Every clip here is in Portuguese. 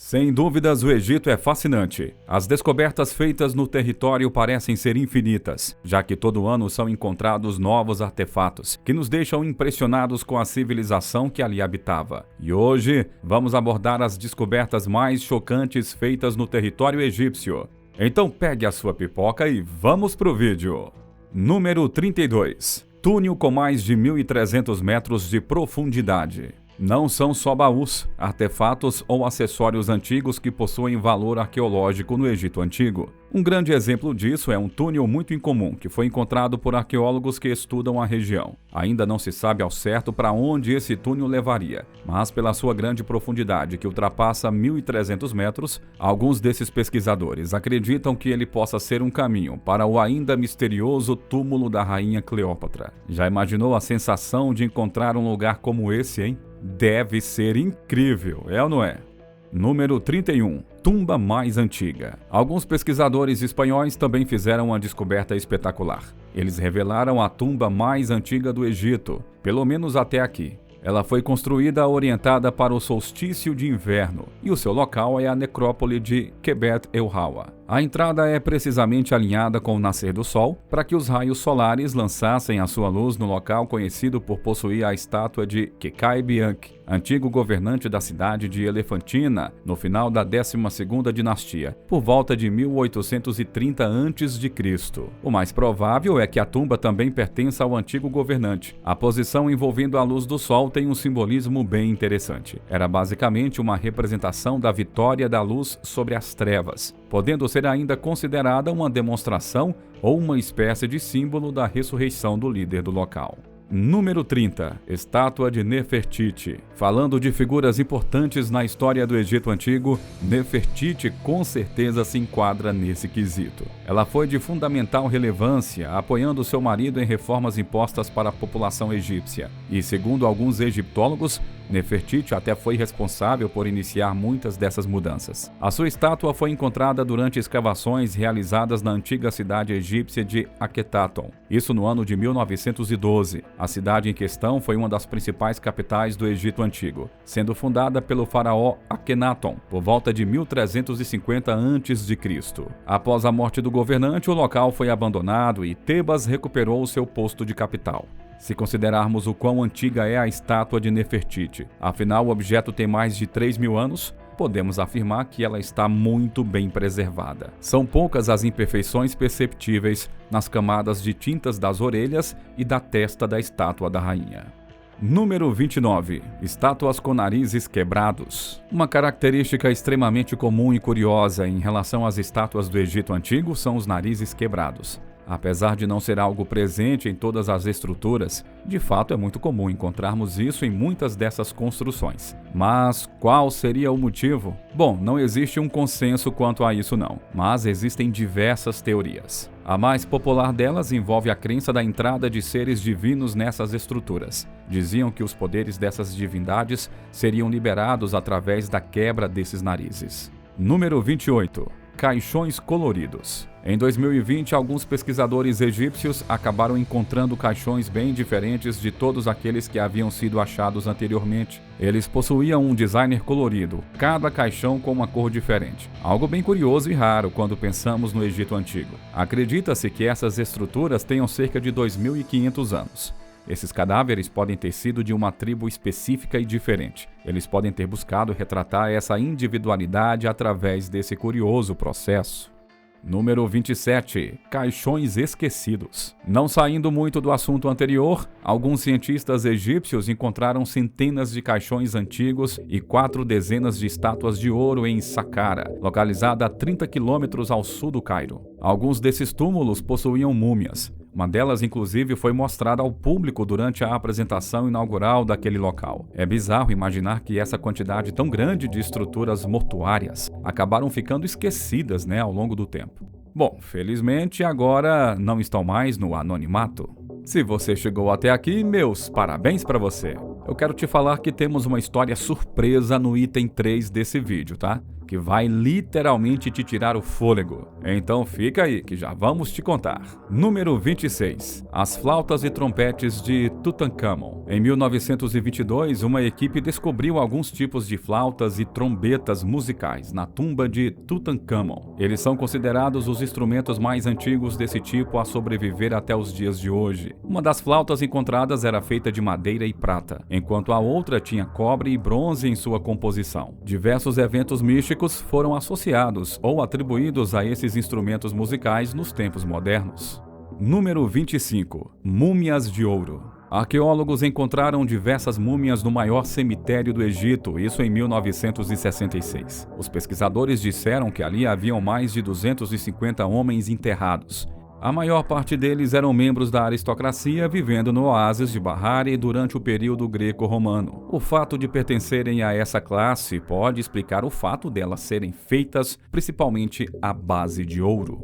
Sem dúvidas, o Egito é fascinante. As descobertas feitas no território parecem ser infinitas, já que todo ano são encontrados novos artefatos, que nos deixam impressionados com a civilização que ali habitava. E hoje, vamos abordar as descobertas mais chocantes feitas no território egípcio. Então pegue a sua pipoca e vamos pro vídeo. Número 32. Túnel com mais de 1.300 metros de profundidade. Não são só baús, artefatos ou acessórios antigos que possuem valor arqueológico no Egito Antigo. Um grande exemplo disso é um túnel muito incomum que foi encontrado por arqueólogos que estudam a região. Ainda não se sabe ao certo para onde esse túnel levaria, mas pela sua grande profundidade, que ultrapassa 1.300 metros, alguns desses pesquisadores acreditam que ele possa ser um caminho para o ainda misterioso túmulo da rainha Cleópatra. Já imaginou a sensação de encontrar um lugar como esse, hein? Deve ser incrível, é ou não é? Número 31. Tumba mais antiga. Alguns pesquisadores espanhóis também fizeram uma descoberta espetacular. Eles revelaram a tumba mais antiga do Egito, pelo menos até aqui. Ela foi construída orientada para o solstício de inverno, e o seu local é a necrópole de Quebet el-Hawa. A entrada é precisamente alinhada com o nascer do sol, para que os raios solares lançassem a sua luz no local conhecido por possuir a estátua de Kekai Bianchi, antigo governante da cidade de Elefantina, no final da 12ª dinastia, por volta de 1830 a.C. O mais provável é que a tumba também pertença ao antigo governante. A posição envolvendo a luz do sol tem um simbolismo bem interessante. Era basicamente uma representação da vitória da luz sobre as trevas, podendo ser ainda considerada uma demonstração ou uma espécie de símbolo da ressurreição do líder do local. Número 30. Estátua de Nefertiti. Falando de figuras importantes na história do Egito Antigo, Nefertiti com certeza se enquadra nesse quesito. Ela foi de fundamental relevância, apoiando seu marido em reformas impostas para a população egípcia. E, segundo alguns egiptólogos, Nefertiti até foi responsável por iniciar muitas dessas mudanças. A sua estátua foi encontrada durante escavações realizadas na antiga cidade egípcia de Akhetaton, isso no ano de 1912. A cidade em questão foi uma das principais capitais do Egito Antigo, sendo fundada pelo faraó Akhenaton por volta de 1350 a.C. Após a morte do governante, o local foi abandonado e Tebas recuperou seu posto de capital. Se considerarmos o quão antiga é a estátua de Nefertiti, afinal o objeto tem mais de 3.000 anos, podemos afirmar que ela está muito bem preservada. São poucas as imperfeições perceptíveis nas camadas de tintas das orelhas e da testa da estátua da rainha. Número 29. Estátuas com narizes quebrados. Uma característica extremamente comum e curiosa em relação às estátuas do Egito Antigo são os narizes quebrados. Apesar de não ser algo presente em todas as estruturas, de fato é muito comum encontrarmos isso em muitas dessas construções. Mas qual seria o motivo? Bom, não existe um consenso quanto a isso não, mas existem diversas teorias. A mais popular delas envolve a crença da entrada de seres divinos nessas estruturas. Diziam que os poderes dessas divindades seriam liberados através da quebra desses narizes. Número 28. Caixões coloridos. Em 2020, alguns pesquisadores egípcios acabaram encontrando caixões bem diferentes de todos aqueles que haviam sido achados anteriormente. Eles possuíam um designer colorido, cada caixão com uma cor diferente. Algo bem curioso e raro quando pensamos no Egito Antigo. Acredita-se que essas estruturas tenham cerca de 2.500 anos. Esses cadáveres podem ter sido de uma tribo específica e diferente. Eles podem ter buscado retratar essa individualidade através desse curioso processo. Número 27. Caixões esquecidos. Não saindo muito do assunto anterior, alguns cientistas egípcios encontraram centenas de caixões antigos e 4 dezenas de estátuas de ouro em Saqqara, localizada a 30 quilômetros ao sul do Cairo. Alguns desses túmulos possuíam múmias. Uma delas, inclusive, foi mostrada ao público durante a apresentação inaugural daquele local. É bizarro imaginar que essa quantidade tão grande de estruturas mortuárias acabaram ficando esquecidas, ao longo do tempo. Bom, felizmente agora não estão mais no anonimato. Se você chegou até aqui, meus parabéns para você. Eu quero te falar que temos uma história surpresa no item 3 desse vídeo, tá? que vai literalmente te tirar o fôlego. Então fica aí que já vamos te contar. Número 26. As flautas e trompetes de Tutankhamon. Em 1922, uma equipe descobriu alguns tipos de flautas e trombetas musicais na tumba de Tutankhamon. Eles são considerados os instrumentos mais antigos desse tipo a sobreviver até os dias de hoje. Uma das flautas encontradas era feita de madeira e prata, enquanto a outra tinha cobre e bronze em sua composição. Diversos eventos místicos foram associados ou atribuídos a esses instrumentos musicais nos tempos modernos. Número 25. Múmias de ouro. Arqueólogos encontraram diversas múmias no maior cemitério do Egito, isso em 1966. Os pesquisadores disseram que ali haviam mais de 250 homens enterrados. A maior parte deles eram membros da aristocracia vivendo no oásis de Bahari durante o período greco-romano. O fato de pertencerem a essa classe pode explicar o fato delas serem feitas principalmente à base de ouro.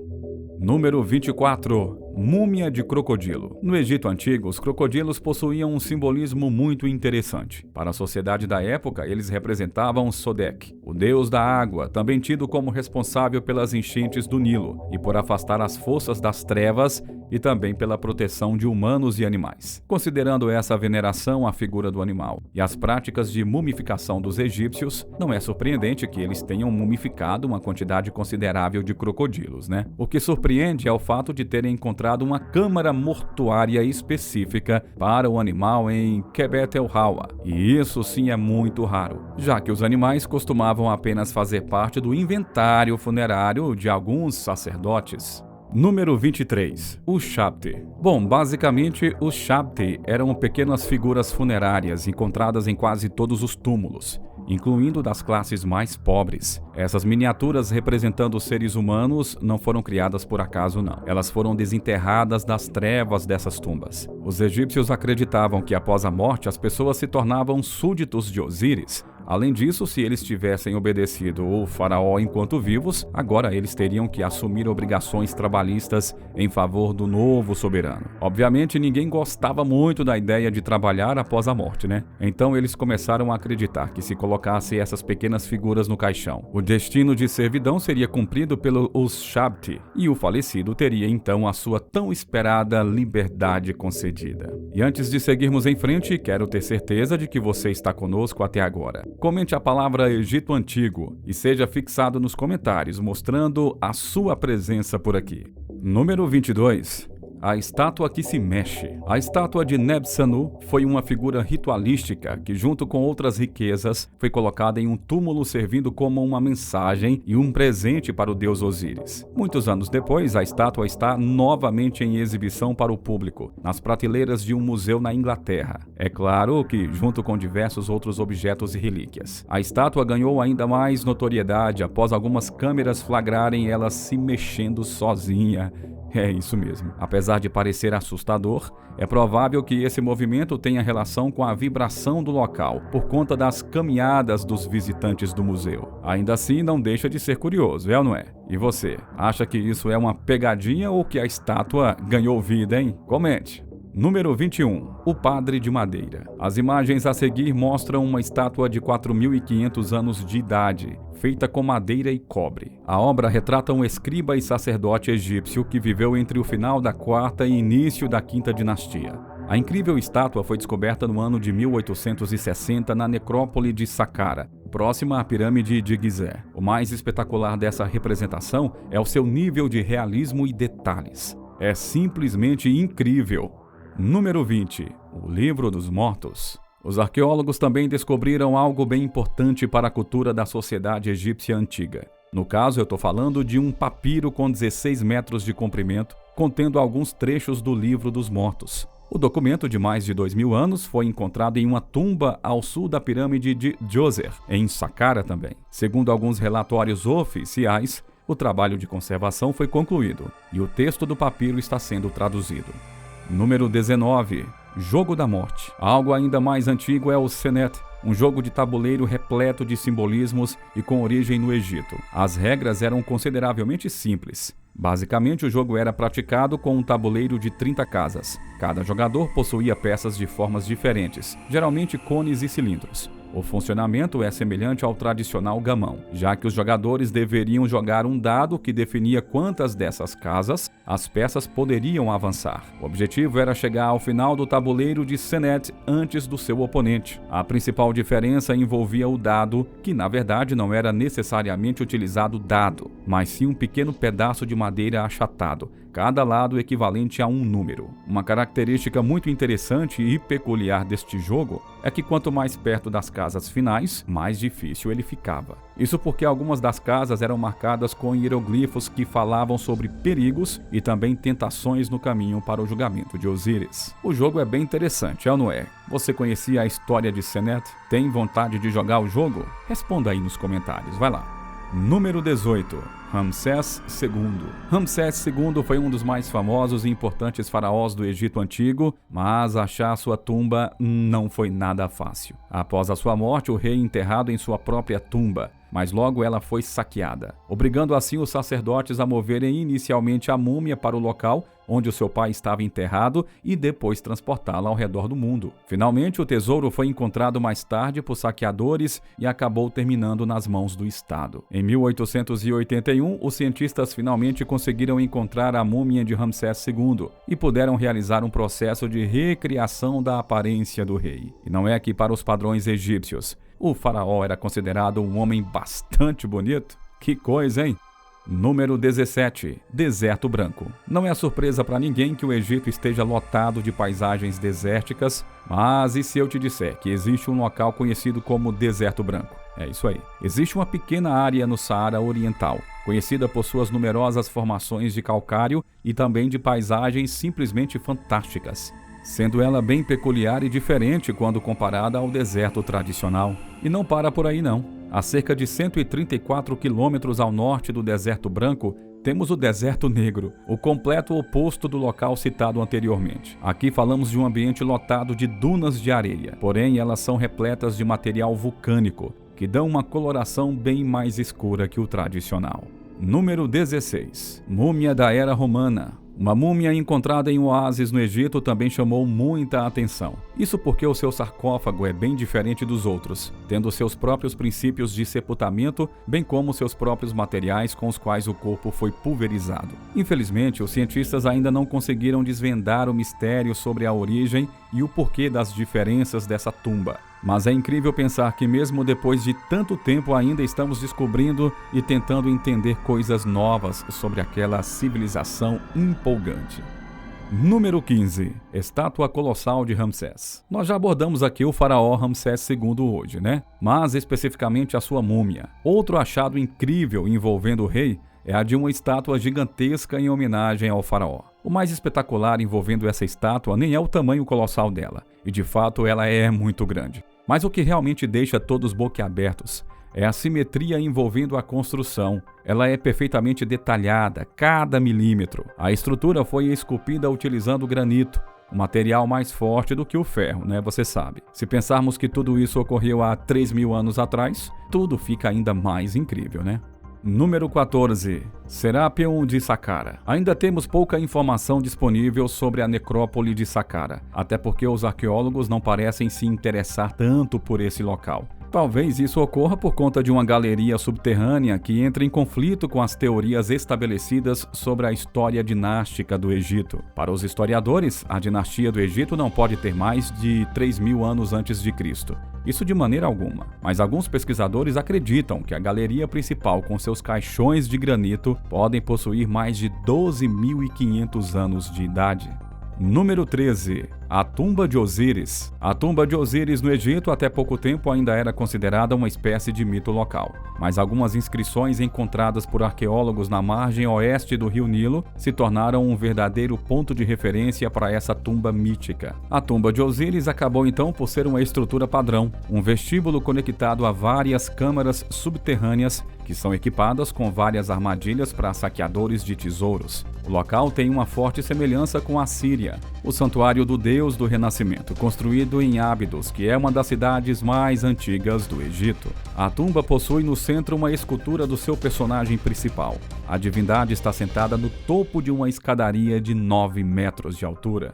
Número 24. Múmia de crocodilo. No Egito Antigo, os crocodilos possuíam um simbolismo muito interessante. Para a sociedade da época, eles representavam Sodek, o deus da água, também tido como responsável pelas enchentes do Nilo e por afastar as forças das trevas e também pela proteção de humanos e animais. Considerando essa veneração à figura do animal e as práticas de mumificação dos egípcios, não é surpreendente que eles tenham mumificado uma quantidade considerável de crocodilos, né? O que surpreende é o fato de terem encontrado uma câmara mortuária específica para o animal em Kebet el-Hawa, e isso sim é muito raro, já que os animais costumavam apenas fazer parte do inventário funerário de alguns sacerdotes. Número 23. O Shabti. Bom, basicamente, os Shabti eram pequenas figuras funerárias encontradas em quase todos os túmulos, incluindo das classes mais pobres. Essas miniaturas representando seres humanos não foram criadas por acaso, não. Elas foram desenterradas das trevas dessas tumbas. Os egípcios acreditavam que após a morte as pessoas se tornavam súditos de Osíris. Além disso, se eles tivessem obedecido o faraó enquanto vivos, agora eles teriam que assumir obrigações trabalhistas em favor do novo soberano. Obviamente, ninguém gostava muito da ideia de trabalhar após a morte, né? Então eles começaram a acreditar que se colocasse essas pequenas figuras no caixão, o destino de servidão seria cumprido pelos Shabti, e o falecido teria então a sua tão esperada liberdade concedida. E antes de seguirmos em frente, quero ter certeza de que você está conosco até agora. Comente a palavra Egito Antigo e seja fixado nos comentários, mostrando a sua presença por aqui. Número 22. A estátua que se mexe. A estátua de Nebsanu foi uma figura ritualística que, junto com outras riquezas, foi colocada em um túmulo servindo como uma mensagem e um presente para o deus Osíris. Muitos anos depois, a estátua está novamente em exibição para o público, nas prateleiras de um museu na Inglaterra. É claro que, junto com diversos outros objetos e relíquias. A estátua ganhou ainda mais notoriedade após algumas câmeras flagrarem ela se mexendo sozinha. É isso mesmo. Apesar de parecer assustador, é provável que esse movimento tenha relação com a vibração do local, por conta das caminhadas dos visitantes do museu. Ainda assim, não deixa de ser curioso, é ou não é? E você, acha que isso é uma pegadinha ou que a estátua ganhou vida, hein? Comente! Número 21. O Padre de Madeira. As imagens a seguir mostram uma estátua de 4.500 anos de idade, feita com madeira e cobre. A obra retrata um escriba e sacerdote egípcio que viveu entre o final da quarta e início da quinta dinastia. A incrível estátua foi descoberta no ano de 1860 na necrópole de Saqqara, próxima à pirâmide de Gizé. O mais espetacular dessa representação é o seu nível de realismo e detalhes. É simplesmente incrível. Número 20. O Livro dos Mortos. Os arqueólogos também descobriram algo bem importante para a cultura da sociedade egípcia antiga. No caso, eu estou falando de um papiro com 16 metros de comprimento, contendo alguns trechos do Livro dos Mortos. O documento, de mais de 2.000 anos, foi encontrado em uma tumba ao sul da pirâmide de Djoser, em Saqqara também. Segundo alguns relatórios oficiais, o trabalho de conservação foi concluído e o texto do papiro está sendo traduzido. Número 19. Jogo da Morte. Algo ainda mais antigo é o Senet, um jogo de tabuleiro repleto de simbolismos e com origem no Egito. As regras eram consideravelmente simples. Basicamente, o jogo era praticado com um tabuleiro de 30 casas. Cada jogador possuía peças de formas diferentes, geralmente cones e cilindros. O funcionamento é semelhante ao tradicional gamão, já que os jogadores deveriam jogar um dado que definia quantas dessas casas as peças poderiam avançar. O objetivo era chegar ao final do tabuleiro de Senet antes do seu oponente. A principal diferença envolvia o dado, que na verdade não era necessariamente utilizado dado, mas sim um pequeno pedaço de madeira achatado, cada lado equivalente a um número. Uma característica muito interessante e peculiar deste jogo é que quanto mais perto das casas finais, mais difícil ele ficava. Isso porque algumas das casas eram marcadas com hieroglifos que falavam sobre perigos e também tentações no caminho para o julgamento de Osíris. O jogo é bem interessante, é ou não é? Você conhecia a história de Senet? Tem vontade de jogar o jogo? Responda aí nos comentários, vai lá. Número 18. Ramsés II. Ramsés II foi um dos mais famosos e importantes faraós do Egito Antigo, mas achar sua tumba não foi nada fácil. Após a sua morte, o rei enterrado em sua própria tumba, mas logo ela foi saqueada, obrigando assim os sacerdotes a moverem inicialmente a múmia para o local onde o seu pai estava enterrado e depois transportá-la ao redor do mundo. Finalmente, o tesouro foi encontrado mais tarde por saqueadores e acabou terminando nas mãos do Estado. Em 1881, os cientistas finalmente conseguiram encontrar a múmia de Ramsés II e puderam realizar um processo de recriação da aparência do rei. E não é que para os padrões egípcios, o faraó era considerado um homem bastante bonito? Que coisa, hein? Número 17. Deserto Branco. Não é surpresa para ninguém que o Egito esteja lotado de paisagens desérticas, mas e se eu te disser que existe um local conhecido como Deserto Branco? É isso aí. Existe uma pequena área no Saara Oriental, conhecida por suas numerosas formações de calcário e também de paisagens simplesmente fantásticas, sendo ela bem peculiar e diferente quando comparada ao deserto tradicional. E não para por aí não. A cerca de 134 quilômetros ao norte do Deserto Branco, temos o Deserto Negro, o completo oposto do local citado anteriormente. Aqui falamos de um ambiente lotado de dunas de areia, porém elas são repletas de material vulcânico, que dão uma coloração bem mais escura que o tradicional. Número 16. Múmia da Era Romana. Uma múmia encontrada em um oásis no Egito também chamou muita atenção. Isso porque o seu sarcófago é bem diferente dos outros, tendo seus próprios princípios de sepultamento, bem como seus próprios materiais com os quais o corpo foi pulverizado. Infelizmente, os cientistas ainda não conseguiram desvendar o mistério sobre a origem e o porquê das diferenças dessa tumba. Mas é incrível pensar que mesmo depois de tanto tempo ainda estamos descobrindo e tentando entender coisas novas sobre aquela civilização empolgante. Número 15. Estátua colossal de Ramsés. Nós já abordamos aqui o faraó Ramsés II hoje, né? Mas especificamente a sua múmia. Outro achado incrível envolvendo o rei é a de uma estátua gigantesca em homenagem ao faraó. O mais espetacular envolvendo essa estátua nem é o tamanho colossal dela, e de fato ela é muito grande. Mas o que realmente deixa todos boquiabertos é a simetria envolvendo a construção. Ela é perfeitamente detalhada, cada milímetro. A estrutura foi esculpida utilizando granito, um material mais forte do que o ferro, né? Você sabe. Se pensarmos que tudo isso ocorreu há 3.000 anos atrás, tudo fica ainda mais incrível, né? Número 14. Serápion de Saqqara. Ainda temos pouca informação disponível sobre a necrópole de Saqqara, até porque os arqueólogos não parecem se interessar tanto por esse local. Talvez isso ocorra por conta de uma galeria subterrânea que entra em conflito com as teorias estabelecidas sobre a história dinástica do Egito. Para os historiadores, a dinastia do Egito não pode ter mais de 3.000 anos antes de Cristo. Isso de maneira alguma, mas alguns pesquisadores acreditam que a galeria principal com seus caixões de granito podem possuir mais de 12.500 anos de idade. Número 13. A tumba de Osíris. A tumba de Osíris no Egito até pouco tempo ainda era considerada uma espécie de mito local, mas algumas inscrições encontradas por arqueólogos na margem oeste do rio Nilo se tornaram um verdadeiro ponto de referência para essa tumba mítica. A tumba de Osíris acabou então por ser uma estrutura padrão, um vestíbulo conectado a várias câmaras subterrâneas que são equipadas com várias armadilhas para saqueadores de tesouros. O local tem uma forte semelhança com a Síria, o santuário do deus do renascimento, construído em Ábidos, que é uma das cidades mais antigas do Egito. A tumba possui no centro uma escultura do seu personagem principal. A divindade está sentada no topo de uma escadaria de 9 metros de altura.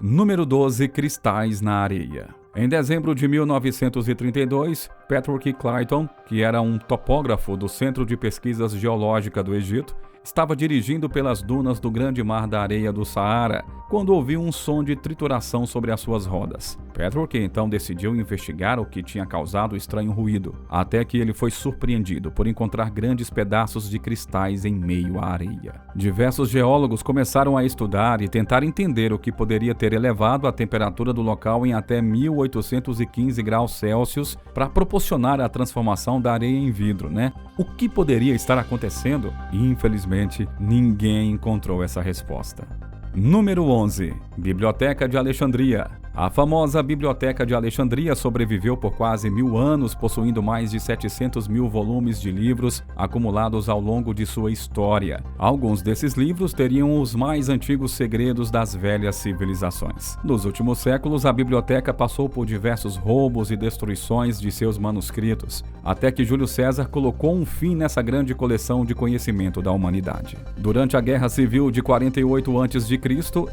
Número 12. Cristais na areia. Em dezembro de 1932, Patrick Clayton, que era um topógrafo do Centro de Pesquisas Geológica do Egito, estava dirigindo pelas dunas do Grande Mar da Areia do Saara quando ouviu um som de trituração sobre as suas rodas. Patrick então decidiu investigar o que tinha causado o estranho ruído, até que ele foi surpreendido por encontrar grandes pedaços de cristais em meio à areia. Diversos geólogos começaram a estudar e tentar entender o que poderia ter elevado a temperatura do local em até 1815 graus Celsius para proporcionar a transformação da areia em vidro, né? O que poderia estar acontecendo? E, infelizmente, ninguém encontrou essa resposta. Número 11. Biblioteca de Alexandria. A famosa Biblioteca de Alexandria sobreviveu por quase 1000 anos, possuindo mais de 700 mil volumes de livros acumulados ao longo de sua história. Alguns desses livros teriam os mais antigos segredos das velhas civilizações. Nos últimos séculos, a biblioteca passou por diversos roubos e destruições de seus manuscritos, até que Júlio César colocou um fim nessa grande coleção de conhecimento da humanidade. Durante a Guerra Civil de 48 a.C.,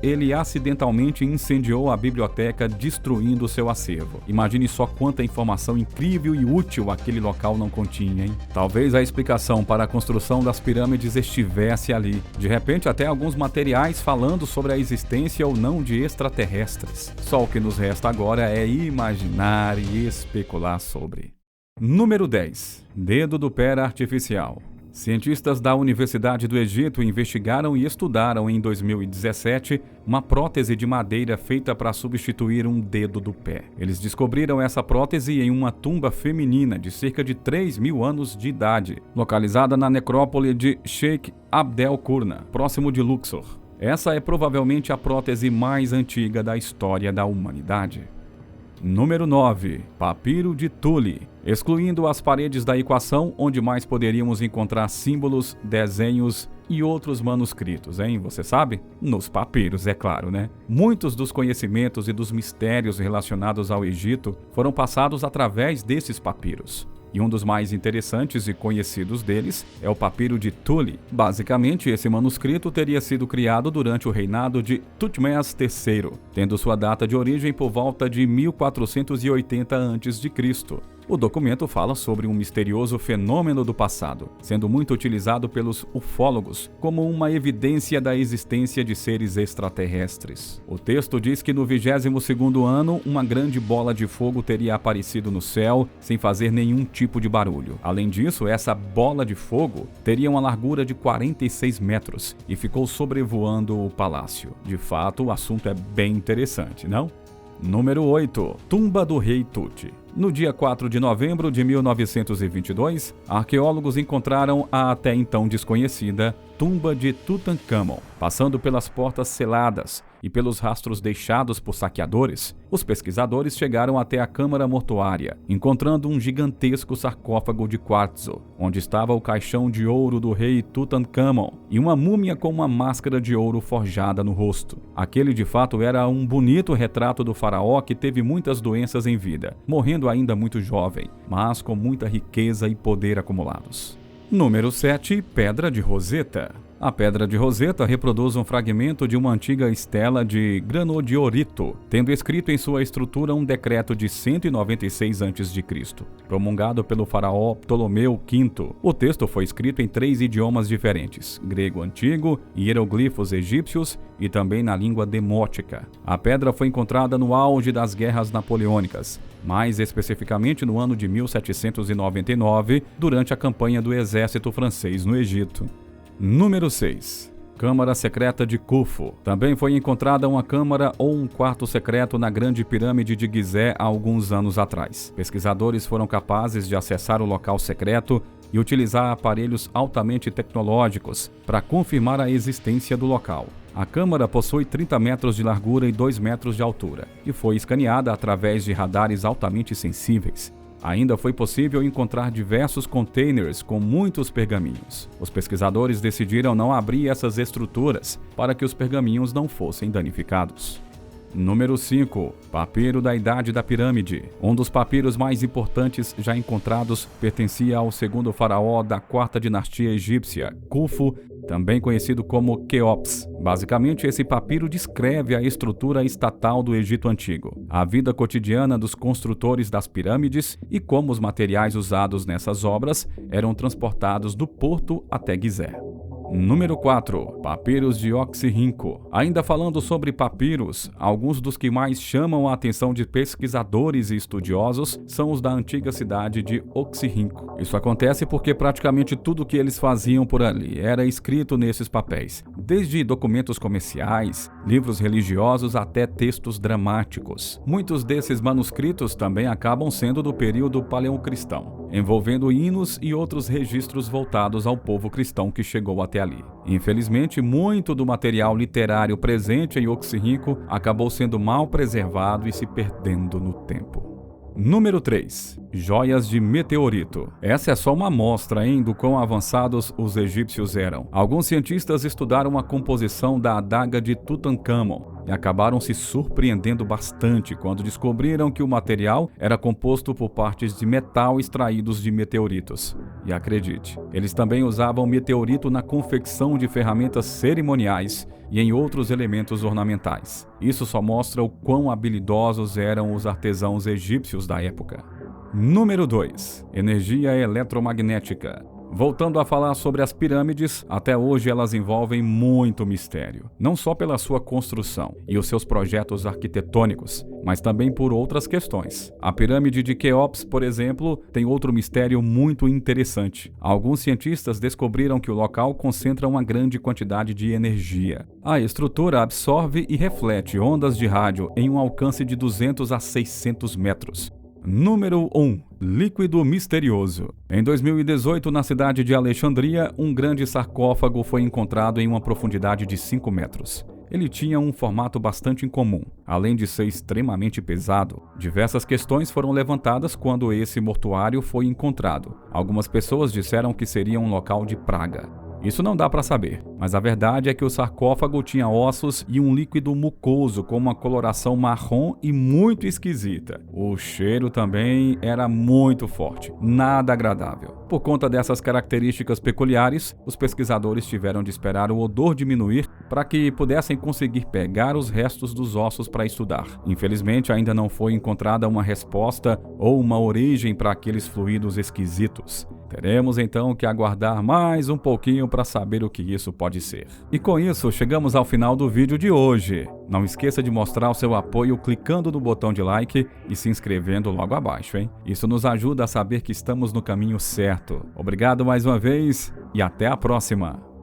ele acidentalmente incendiou a biblioteca, destruindo seu acervo. Imagine só quanta informação incrível e útil aquele local não continha, hein? Talvez a explicação para a construção das pirâmides estivesse ali. De repente, até alguns materiais falando sobre a existência ou não de extraterrestres. Só o que nos resta agora é imaginar e especular sobre. Número 10. Dedo do pé artificial. Cientistas da Universidade do Egito investigaram e estudaram em 2017 uma prótese de madeira feita para substituir um dedo do pé. Eles descobriram essa prótese em uma tumba feminina de cerca de 3.000 anos de idade, localizada na necrópole de Sheikh Abdel Qurna, próximo de Luxor. Essa é provavelmente a prótese mais antiga da história da humanidade. Número 9. Papiro de Tule. Excluindo as paredes da equação, onde mais poderíamos encontrar símbolos, desenhos e outros manuscritos, hein? Você sabe? Nos papiros, é claro, né? Muitos dos conhecimentos e dos mistérios relacionados ao Egito foram passados através desses papiros. E um dos mais interessantes e conhecidos deles é o papiro de Tule. Basicamente, esse manuscrito teria sido criado durante o reinado de Tutmés III, tendo sua data de origem por volta de 1480 a.C. O documento fala sobre um misterioso fenômeno do passado, sendo muito utilizado pelos ufólogos como uma evidência da existência de seres extraterrestres. O texto diz que no 22º ano, uma grande bola de fogo teria aparecido no céu sem fazer nenhum tipo de barulho. Além disso, essa bola de fogo teria uma largura de 46 metros e ficou sobrevoando o palácio. De fato, o assunto é bem interessante, não? Número 8. Tumba do Rei Tut. No dia 4 de novembro de 1922, arqueólogos encontraram a até então desconhecida tumba de Tutankhamon. Passando pelas portas seladas e pelos rastros deixados por saqueadores, os pesquisadores chegaram até a câmara mortuária, encontrando um gigantesco sarcófago de quartzo, onde estava o caixão de ouro do rei Tutankhamon e uma múmia com uma máscara de ouro forjada no rosto. Aquele de fato era um bonito retrato do faraó que teve muitas doenças em vida, morrendo ainda muito jovem, mas com muita riqueza e poder acumulados. Número 7. Pedra de Roseta. A Pedra de Roseta reproduz um fragmento de uma antiga estela de granodiorito, tendo escrito em sua estrutura um decreto de 196 a.C., promulgado pelo faraó Ptolomeu V. O texto foi escrito em 3 idiomas diferentes, grego antigo, hieroglifos egípcios e também na língua demótica. A pedra foi encontrada no auge das guerras napoleônicas, mais especificamente no ano de 1799, durante a campanha do exército francês no Egito. Número 6. Câmara Secreta de Khufu. Também foi encontrada uma câmara ou um quarto secreto na Grande Pirâmide de Gizé há alguns anos atrás. Pesquisadores foram capazes de acessar o local secreto e utilizar aparelhos altamente tecnológicos para confirmar a existência do local. A câmara possui 30 metros de largura e 2 metros de altura e foi escaneada através de radares altamente sensíveis. Ainda foi possível encontrar diversos containers com muitos pergaminhos. Os pesquisadores decidiram não abrir essas estruturas para que os pergaminhos não fossem danificados. Número 5. Papiro da Idade da Pirâmide. Um dos papiros mais importantes já encontrados pertencia ao segundo faraó da 4ª dinastia egípcia, Khufu, também conhecido como Quéops. Basicamente, esse papiro descreve a estrutura estatal do Egito Antigo, a vida cotidiana dos construtores das pirâmides e como os materiais usados nessas obras eram transportados do porto até Gizé. Número 4. Papiros de Oxirrinco. Ainda falando sobre papiros, alguns dos que mais chamam a atenção de pesquisadores e estudiosos são os da antiga cidade de Oxirrinco. Isso acontece porque praticamente tudo que eles faziam por ali era escrito nesses papéis, desde documentos comerciais, livros religiosos até textos dramáticos. Muitos desses manuscritos também acabam sendo do período paleocristão, envolvendo hinos e outros registros voltados ao povo cristão que chegou até ali. Infelizmente, muito do material literário presente em Oxirrinco acabou sendo mal preservado e se perdendo no tempo. Número 3. Joias de meteorito. Essa é só uma amostra, do quão avançados os egípcios eram. Alguns cientistas estudaram a composição da adaga de Tutancâmon e acabaram se surpreendendo bastante quando descobriram que o material era composto por partes de metal extraídos de meteoritos. E acredite, eles também usavam meteorito na confecção de ferramentas cerimoniais e em outros elementos ornamentais. Isso só mostra o quão habilidosos eram os artesãos egípcios da época. Número 2. Energia eletromagnética. Voltando a falar sobre as pirâmides, até hoje elas envolvem muito mistério, não só pela sua construção e os seus projetos arquitetônicos, mas também por outras questões. A pirâmide de Quéops, por exemplo, tem outro mistério muito interessante. Alguns cientistas descobriram que o local concentra uma grande quantidade de energia. A estrutura absorve e reflete ondas de rádio em um alcance de 200 a 600 metros. Número 1. Líquido misterioso. Em 2018, na cidade de Alexandria, um grande sarcófago foi encontrado em uma profundidade de 5 metros. Ele tinha um formato bastante incomum, além de ser extremamente pesado. Diversas questões foram levantadas quando esse mortuário foi encontrado. Algumas pessoas disseram que seria um local de praga. Isso não dá para saber, mas a verdade é que o sarcófago tinha ossos e um líquido mucoso com uma coloração marrom e muito esquisita. O cheiro também era muito forte, nada agradável. Por conta dessas características peculiares, os pesquisadores tiveram de esperar o odor diminuir para que pudessem conseguir pegar os restos dos ossos para estudar. Infelizmente, ainda não foi encontrada uma resposta ou uma origem para aqueles fluidos esquisitos. Teremos então que aguardar mais um pouquinho para saber o que isso pode ser. E com isso, chegamos ao final do vídeo de hoje. Não esqueça de mostrar o seu apoio clicando no botão de like e se inscrevendo logo abaixo, hein? Isso nos ajuda a saber que estamos no caminho certo. Obrigado mais uma vez e até a próxima!